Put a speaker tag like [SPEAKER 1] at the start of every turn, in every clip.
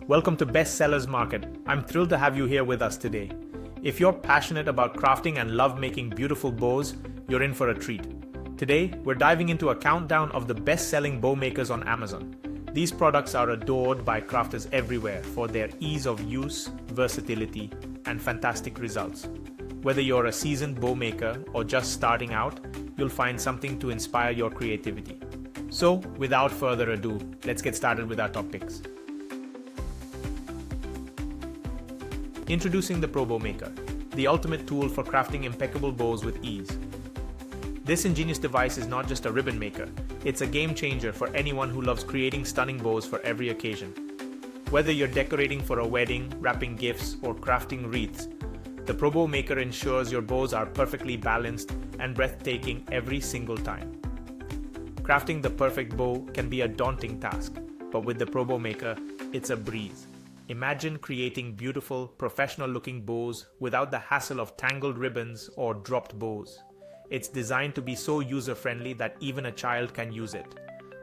[SPEAKER 1] Welcome to Best Sellers Market. I'm thrilled to have you here with us today. If you're passionate about crafting and love making beautiful bows, you're in for a treat. Today, we're diving into a countdown of the best-selling bow makers on Amazon. These products are adored by crafters everywhere for their ease of use, versatility, and fantastic results. Whether you're a seasoned bow maker or just starting out, you'll find something to inspire your creativity. So, without further ado, let's get started with our top picks. Introducing the Pro Bow Maker, the ultimate tool for crafting impeccable bows with ease. This ingenious device is not just a ribbon maker, it's a game changer for anyone who loves creating stunning bows for every occasion. Whether you're decorating for a wedding, wrapping gifts, or crafting wreaths, the Pro Bow Maker ensures your bows are perfectly balanced and breathtaking every single time. Crafting the perfect bow can be a daunting task, but with the Pro Bow Maker, it's a breeze. Imagine creating beautiful, professional-looking bows without the hassle of tangled ribbons or dropped bows. It's designed to be so user-friendly that even a child can use it.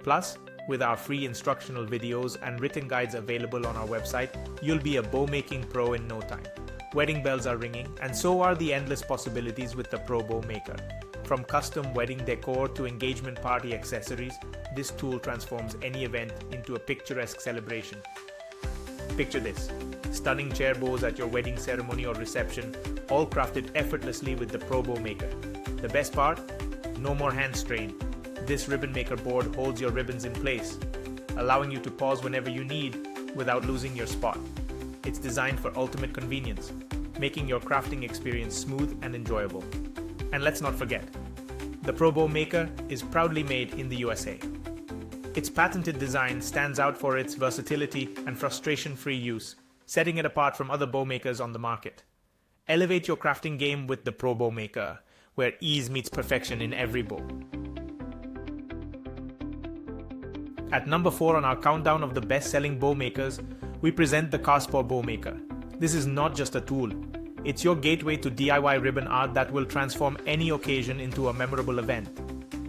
[SPEAKER 1] Plus, with our free instructional videos and written guides available on our website, you'll be a bow-making pro in no time. Wedding bells are ringing, and so are the endless possibilities with the Pro Bow Maker. From custom wedding decor to engagement party accessories, this tool transforms any event into a picturesque celebration. Picture this: stunning chair bows at your wedding ceremony or reception, all crafted effortlessly with the Pro Bow Maker. The best part? No more hand strain. This ribbon maker board holds your ribbons in place, allowing you to pause whenever you need without losing your spot. It's designed for ultimate convenience, making your crafting experience smooth and enjoyable. And let's not forget, the Pro Bow Maker is proudly made in the USA. Its patented design stands out for its versatility and frustration-free use, setting it apart from other bow makers on the market. Elevate your crafting game with the Pro Bow Maker, where ease meets perfection in every bow. At number 4 on our countdown of the best-selling bow makers, we present the Corsages Bow Maker. This is not just a tool. It's your gateway to DIY ribbon art that will transform any occasion into a memorable event.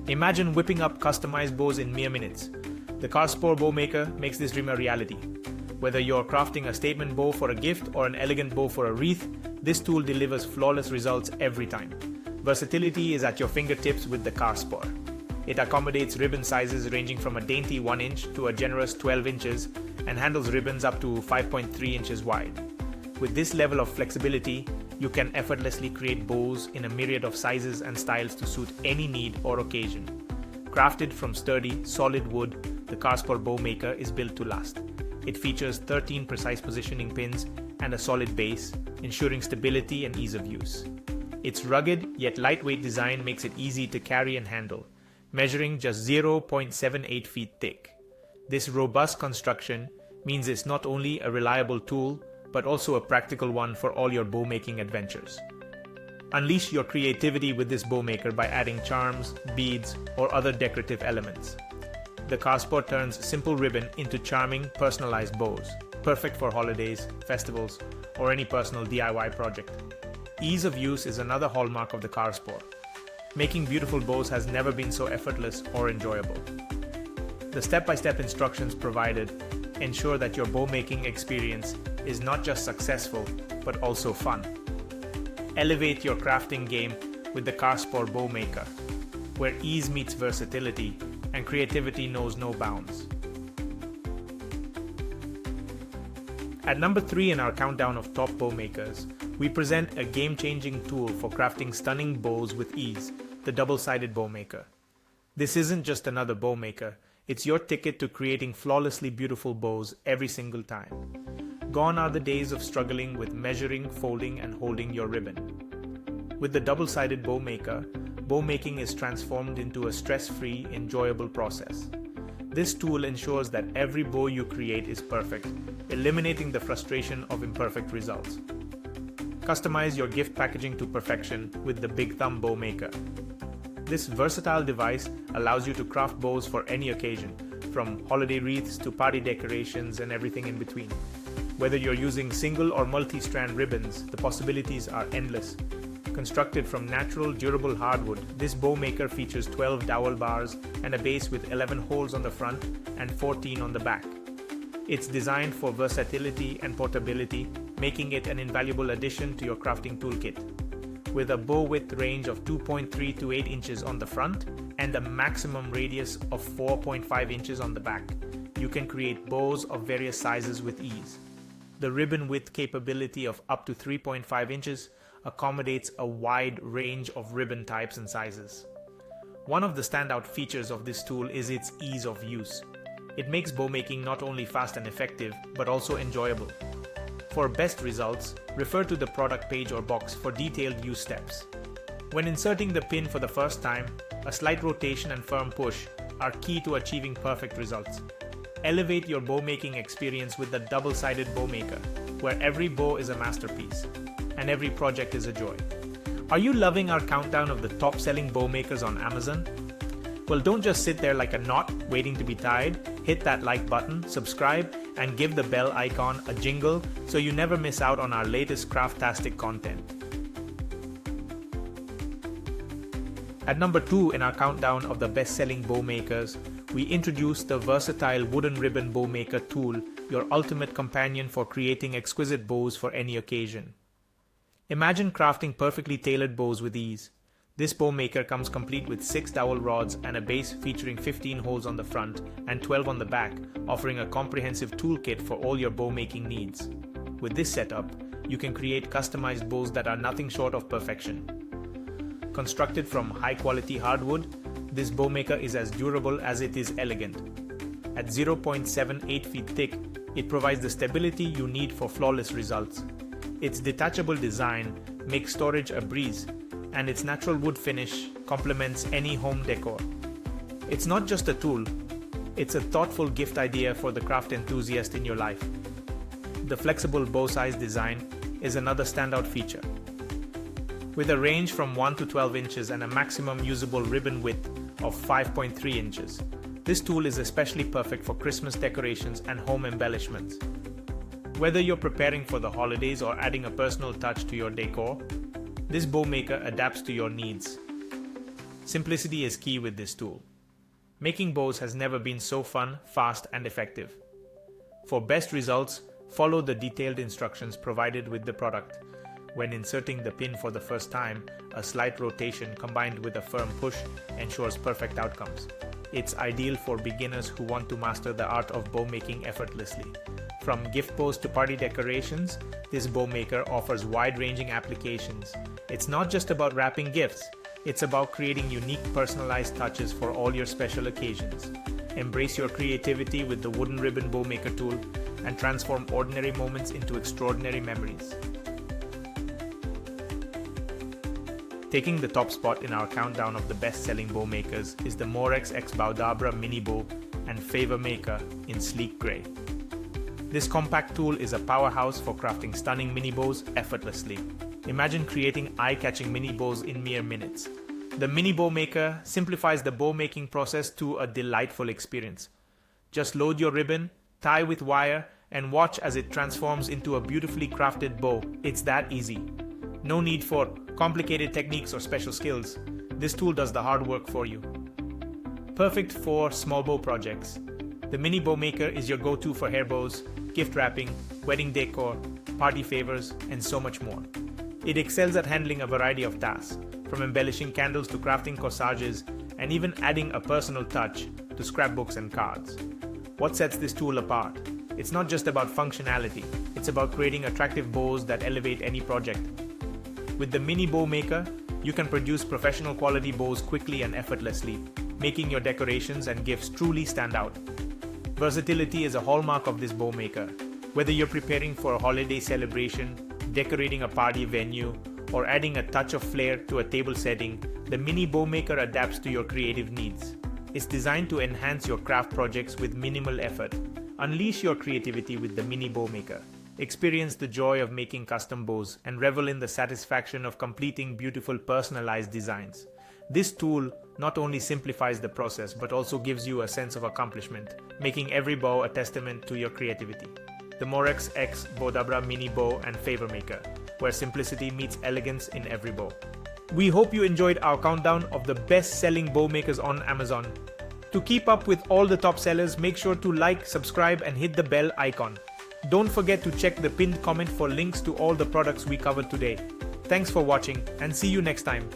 [SPEAKER 1] Imagine whipping up customized bows in mere minutes. The Corsages Bow Maker makes this dream a reality. Whether you're crafting a statement bow for a gift or an elegant bow for a wreath, this tool delivers flawless results every time. Versatility is at your fingertips with the Corsages. It accommodates ribbon sizes ranging from a dainty 1 inch to a generous 12 inches and handles ribbons up to 5.3 inches wide. With this level of flexibility, you can effortlessly create bows in a myriad of sizes and styles to suit any need or occasion. Crafted from sturdy, solid wood, the Corsages Bow Maker is built to last. It features 13 precise positioning pins and a solid base, ensuring stability and ease of use. Its rugged yet lightweight design makes it easy to carry and handle, measuring just 0.78 feet thick. This robust construction means it's not only a reliable tool, but also a practical one for all your bow making adventures. Unleash your creativity with this bow maker by adding charms, beads, or other decorative elements. The Corsages turns simple ribbon into charming, personalized bows, perfect for holidays, festivals, or any personal DIY project. Ease of use is another hallmark of the Corsages. Making beautiful bows has never been so effortless or enjoyable. The step-by-step instructions provided ensure that your bow making experience is not just successful, but also fun. Elevate your crafting game with the Corsages Bow Maker, where ease meets versatility and creativity knows no bounds. At number 3 in our countdown of top bow makers, we present a game-changing tool for crafting stunning bows with ease, the double-sided bow maker. This isn't just another bow maker, it's your ticket to creating flawlessly beautiful bows every single time. Gone are the days of struggling with measuring, folding, and holding your ribbon. With the double-sided bow maker, bow making is transformed into a stress-free, enjoyable process. This tool ensures that every bow you create is perfect, eliminating the frustration of imperfect results. Customize your gift packaging to perfection with the Big Thumb Bow Maker. This versatile device allows you to craft bows for any occasion, from holiday wreaths to party decorations and everything in between. Whether you're using single or multi-strand ribbons, the possibilities are endless. Constructed from natural, durable hardwood, this bow maker features 12 dowel bars and a base with 11 holes on the front and 14 on the back. It's designed for versatility and portability, making it an invaluable addition to your crafting toolkit. With a bow width range of 2.3 to 8 inches on the front and a maximum radius of 4.5 inches on the back, you can create bows of various sizes with ease. The ribbon width capability of up to 3.5 inches accommodates a wide range of ribbon types and sizes. One of the standout features of this tool is its ease of use. It makes bow making not only fast and effective, but also enjoyable. For best results, refer to the product page or box for detailed use steps. When inserting the pin for the first time, a slight rotation and firm push are key to achieving perfect results. Elevate your bow making experience with the double-sided bow maker, where every bow is a masterpiece and every project is a joy. Are you loving our countdown of the top-selling bow makers on Amazon? Well, don't just sit there like a knot waiting to be tied. Hit that like button, subscribe, and give the bell icon a jingle so you never miss out on our latest craftastic content. At number 2 in our countdown of the best-selling bow makers, we introduce the versatile wooden ribbon bow maker tool, your ultimate companion for creating exquisite bows for any occasion. Imagine crafting perfectly tailored bows with ease. This bow maker comes complete with 6 dowel rods and a base featuring 15 holes on the front and 12 on the back, offering a comprehensive toolkit for all your bow making needs. With this setup, you can create customized bows that are nothing short of perfection. Constructed from high-quality hardwood, this bow maker is as durable as it is elegant. At 0.78 feet thick, it provides the stability you need for flawless results. Its detachable design makes storage a breeze, and its natural wood finish complements any home decor. It's not just a tool, it's a thoughtful gift idea for the craft enthusiast in your life. The flexible bow size design is another standout feature. With a range from 1 to 12 inches and a maximum usable ribbon width of 5.3 inches, this tool is especially perfect for Christmas decorations and home embellishments. Whether you're preparing for the holidays or adding a personal touch to your decor, this bow maker adapts to your needs. Simplicity is key with this tool. Making bows has never been so fun, fast, and effective. For best results, follow the detailed instructions provided with the product. When inserting the pin for the first time, a slight rotation combined with a firm push ensures perfect outcomes. It's ideal for beginners who want to master the art of bow making effortlessly. From gift bows to party decorations, this bow maker offers wide-ranging applications. It's not just about wrapping gifts, it's about creating unique personalized touches for all your special occasions. Embrace your creativity with the wooden ribbon bow maker tool and transform ordinary moments into extraordinary memories. Taking the top spot in our countdown of the best-selling bow makers is the Morex x Bowdabra mini bow and favor maker in sleek gray. This compact tool is a powerhouse for crafting stunning mini bows effortlessly. Imagine creating eye-catching mini bows in mere minutes. The mini bow maker simplifies the bow making process to a delightful experience. Just load your ribbon, tie with wire, and watch as it transforms into a beautifully crafted bow. It's that easy. No need for complicated techniques or special skills. This tool does the hard work for you. Perfect for small bow projects. The mini bow maker is your go-to for hair bows, gift wrapping, wedding decor, party favors, and so much more. It excels at handling a variety of tasks, from embellishing candles to crafting corsages, and even adding a personal touch to scrapbooks and cards. What sets this tool apart? It's not just about functionality, it's about creating attractive bows that elevate any project. With the mini bow maker, you can produce professional quality bows quickly and effortlessly, making your decorations and gifts truly stand out. Versatility is a hallmark of this bow maker. Whether you're preparing for a holiday celebration, decorating a party venue, or adding a touch of flair to a table setting, the mini bow maker adapts to your creative needs. It's designed to enhance your craft projects with minimal effort. Unleash your creativity with the mini bow maker. Experience the joy of making custom bows and revel in the satisfaction of completing beautiful personalized designs. This tool not only simplifies the process but also gives you a sense of accomplishment, making every bow a testament to your creativity. The Morex x Bowdabra mini bow and favor maker, where simplicity meets elegance in every bow. We hope you enjoyed our countdown of the best-selling bow makers on Amazon. To keep up with all the top sellers, make sure to like, subscribe and hit the bell icon. Don't forget to check the pinned comment for links to all the products we covered today. Thanks for watching and see you next time.